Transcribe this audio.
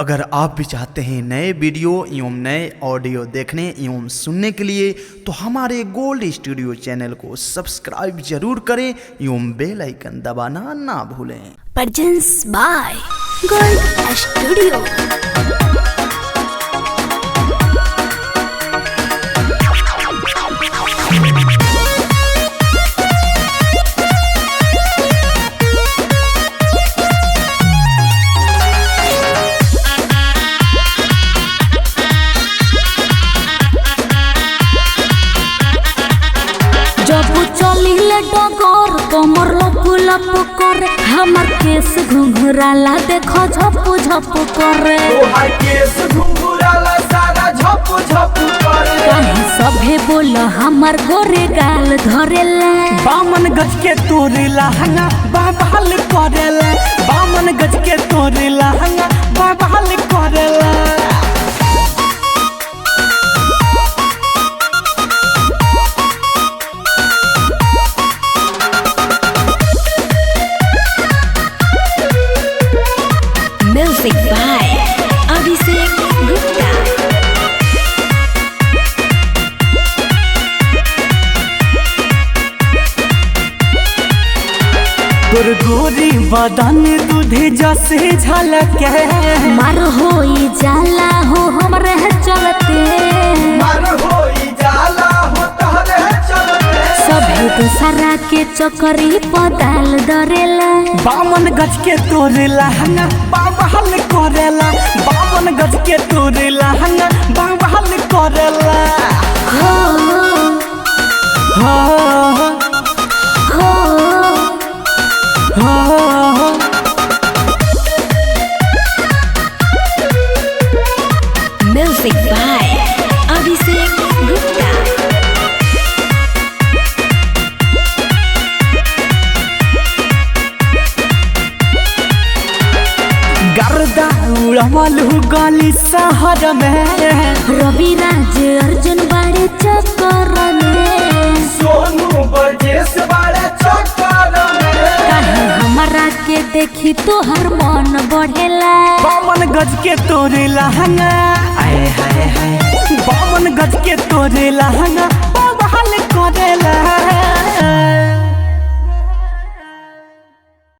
अगर आप भी चाहते हैं नए वीडियो एवं नए ऑडियो देखने एवं सुनने के लिए तो हमारे गोल्ड स्टूडियो चैनल को सब्सक्राइब जरूर करें एवं बेल आइकन दबाना ना भूलें। Presence by gold studio. डगर कमर लप लप करे हमर केस घुंघराला देखो झपू झपू करे तोहार केस घुंघराला सारा झपू झपू करे काहे सभे बोल हमर गोरे गाल धरेला बामन गज के तोरे लहंगा बाबाल करेला बामन गज के तोरे लहंगा बाबाल करेला म्यूजिक बाय अभिषेक गुप्ता। गोरी बदन दूधे जैसे झलके मार होई जाला हो हमरे चलते मार होई जाला हो तहरे चलते सभे दूसरा के चकरी पताल दरेला बामन गज के तोरे लहंगा बाबाल करेला बामन गज के तोरे लहंगा बाबाल करेला हो हो हो हो म्यूजिक बाय अभिषेक गुप्ता। गर्दा उड़वलू गली शहर में रवि राज अर्जुन बाड़े चक्कर में सोनू बरजेस बाड़े चक्कर में काहे हमरा के देखी तोहर मन बढ़ेला बामन गज के तोरे लहंगा आए हाय हाय बामन गज के तोरे लहंगा बाबाल करेला